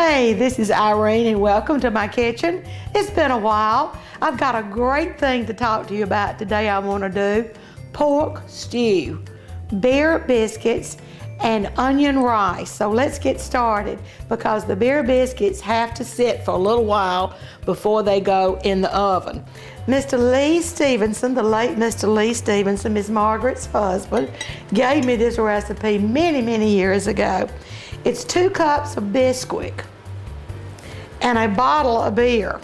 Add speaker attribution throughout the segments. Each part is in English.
Speaker 1: Hey, this is Irene and welcome to my kitchen. It's been a while. I've got a great thing to talk to you about today. I want to do pork stew, beer biscuits, and onion rice. So let's get started because the beer biscuits have to sit for a little while before they go in the oven. Mr. Lee Stevenson, the late Mr. Lee Stevenson, Miss Margaret's husband, gave me this recipe many years ago. It's 2 cups of Bisquick and a bottle of beer.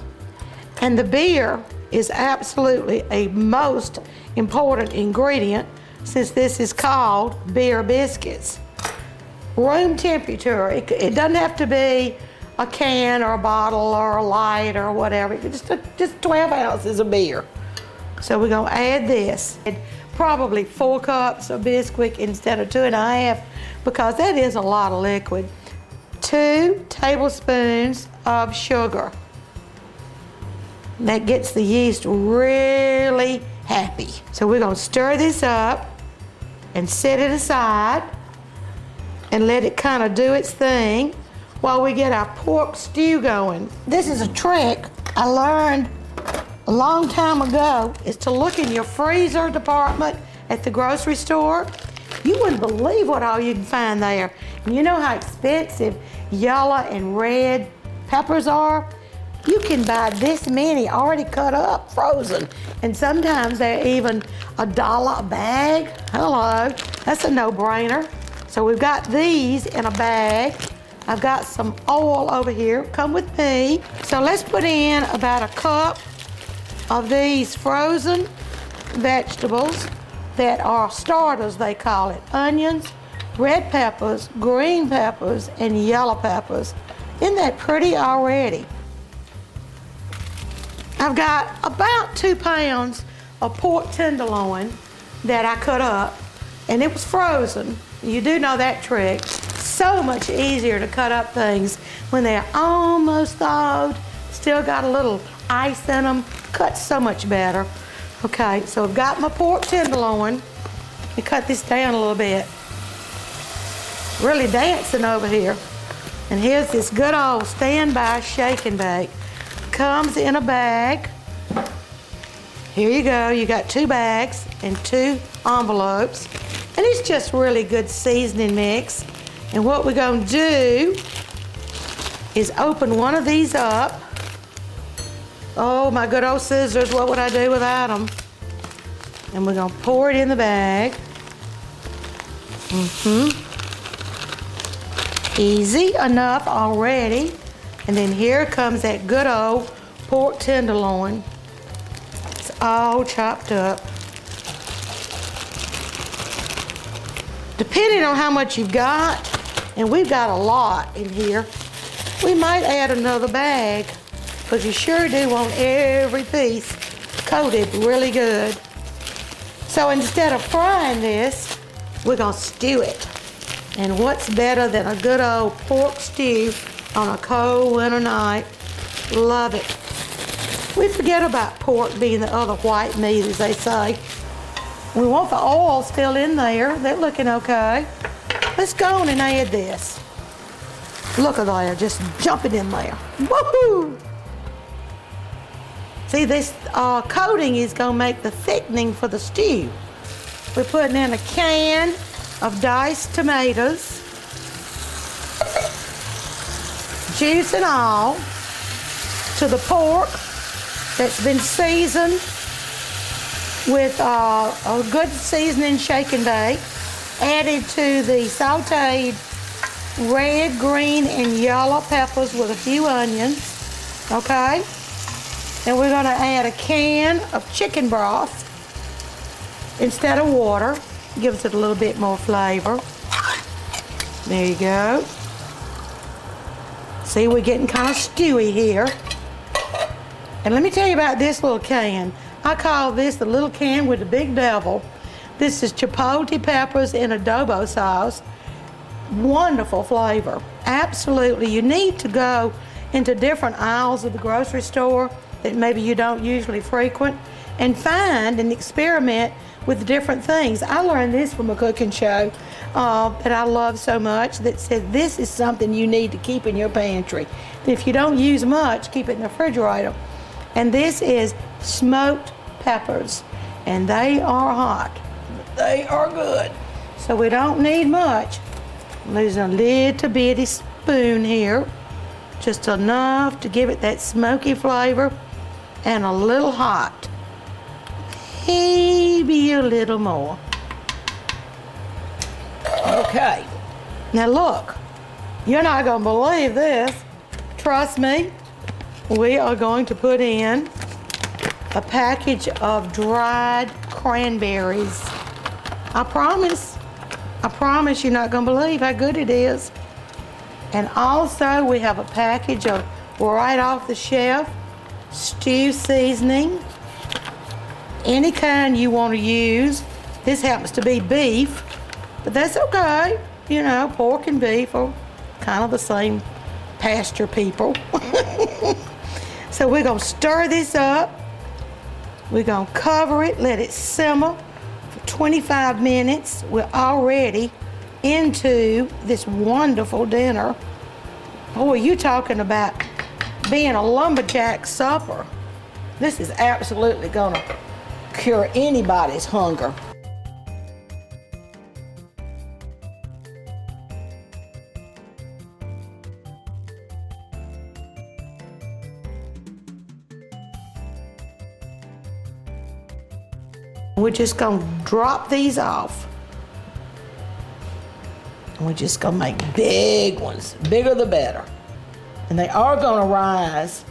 Speaker 1: And the beer is absolutely a most important ingredient since this is called beer biscuits. Room temperature, it doesn't have to be a can or a bottle or a light or whatever, just 12 ounces of beer. So we're gonna add this. Probably 4 cups of Bisquick instead of 2.5 because that is a lot of liquid. 2 tablespoons of sugar. That gets the yeast really happy. So we're gonna stir this up and set it aside and let it kind of do its thing while we get our pork stew going. This is a trick I learned a long time ago, is to look in your freezer department at the grocery store. You wouldn't believe what all you can find there. And you know how expensive yellow and red peppers are? You can buy this many already cut up, frozen. And sometimes they're even $1 a bag. Hello, that's a no-brainer. So we've got these in a bag. I've got some oil over here, come with me. So let's put in about a cup of these frozen vegetables that are starters, they call it. Onions, red peppers, green peppers, and yellow peppers. Isn't that pretty already? I've got about 2 pounds of pork tenderloin that I cut up, and it was frozen. You do know that trick. So much easier to cut up things when they're almost thawed, still got a little ice in them, cuts so much better. Okay, so I've got my pork tenderloin. Let me cut this down a little bit. Really dancing over here. And here's this good old standby shake and bake. Comes in a bag. Here you go, you got 2 bags and 2 envelopes. And it's just really good seasoning mix. And what we're gonna do is open one of these up. Oh, my good old scissors, what would I do without them? And we're gonna pour it in the bag. Easy enough already. And then here comes that good old pork tenderloin. It's all chopped up. Depending on how much you've got, and we've got a lot in here, we might add another bag, because you sure do want every piece coated really good. So instead of frying this, we're gonna stew it. And what's better than a good old pork stew on a cold winter night? Love it. We forget about pork being the other white meat, as they say. We want the oil still in there. They're looking okay. Let's go on and add this. Look at there, just jumping in there. Woohoo! See, this coating is gonna make the thickening for the stew. We're putting in a can of diced tomatoes, juice and all, to the pork that's been seasoned with a good seasoning shake and bake, added to the sauteed red, green, and yellow peppers with a few onions, okay? And we're gonna add a can of chicken broth instead of water. Gives it a little bit more flavor. There you go. See, we're getting kind of stewy here. And let me tell you about this little can. I call this the little can with the big devil. This is chipotle peppers in adobo sauce. Wonderful flavor. Absolutely. You need to go into different aisles of the grocery store that maybe you don't usually frequent and find and experiment with different things. I learned this from a cooking show that I love so much that said this is something you need to keep in your pantry. If you don't use much, keep it in the refrigerator. And this is smoked peppers, and they are hot. They are good. So we don't need much. I'm using a little bitty spoon here, just enough to give it that smoky flavor, and a little hot. Maybe a little more. Okay. Now look, you're not gonna believe this. Trust me. We are going to put in a package of dried cranberries. I promise you're not gonna believe how good it is. And also we have a package of right off the shelf stew seasoning, any kind you want to use. This happens to be beef, but that's okay. You know, pork and beef are kind of the same pasture people. So we're gonna stir this up. We're gonna cover it, let it simmer for 25 minutes. We're already into this wonderful dinner. Boy, you talking about being a lumberjack supper. This is absolutely gonna cure anybody's hunger. We're just gonna drop these off. And we're just gonna make big ones, bigger the better. And they are gonna rise.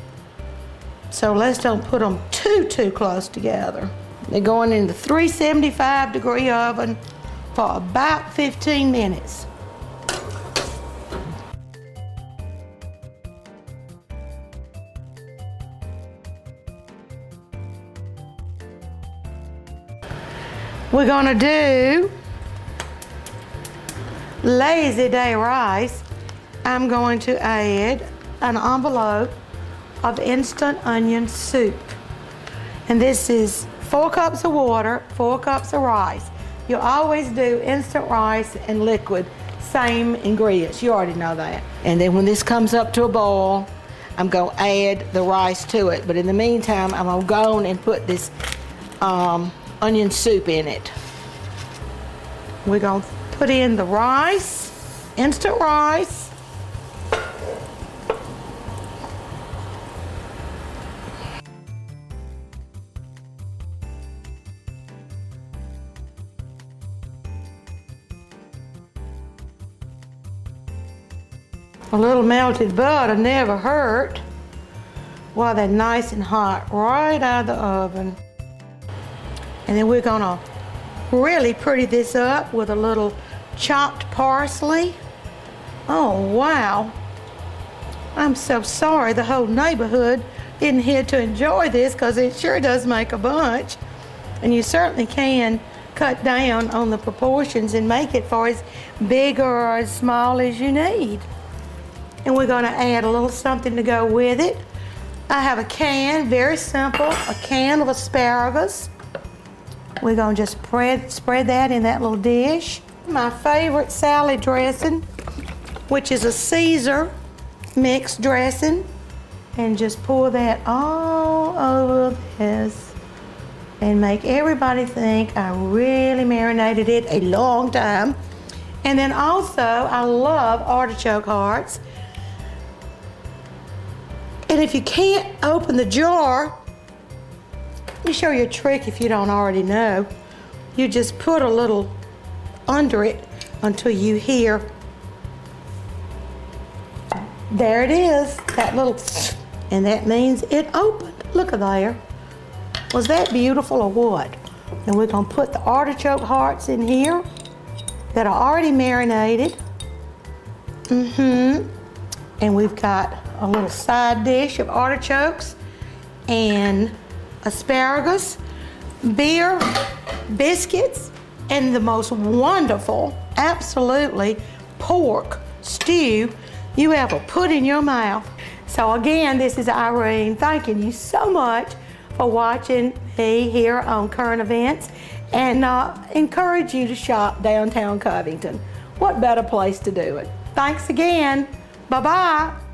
Speaker 1: So let's don't put them too close together. They're going in the 375-degree oven for about 15 minutes. We're gonna do lazy day rice. I'm going to add an envelope of instant onion soup. And this is 4 cups of water, 4 cups of rice. You always do instant rice and liquid, same ingredients. You already know that. And then when this comes up to a boil, I'm gonna add the rice to it. But in the meantime, I'm gonna go on and put this onion soup in it. We're gonna put in the rice, instant rice. A little melted butter never hurt. While they're nice and hot right out of the oven. And then we're gonna really pretty this up with a little chopped parsley. Oh, wow. I'm so sorry the whole neighborhood isn't here to enjoy this, because it sure does make a bunch. And you certainly can cut down on the proportions and make it for as big or as small as you need. And we're gonna add a little something to go with it. I have a can, very simple, a can of asparagus. We're gonna just spread that in that little dish. My favorite salad dressing, which is a Caesar mixed dressing. And just pour that all over this and make everybody think I really marinated it a long time. And then also, I love artichoke hearts. And if you can't open the jar, let me show you a trick if you don't already know. You just put a little under it until you hear, there it is, that little, and that means it opened. Look at there. Was that beautiful or what? And we're gonna put the artichoke hearts in here that are already marinated. And we've got a little side dish of artichokes and asparagus, beer, biscuits, and the most wonderful, absolutely, pork stew you ever put in your mouth. So again, this is Irene thanking you so much for watching me here on Current Events. and encourage you to shop downtown Covington. What better place to do it? Thanks again. Bye-bye.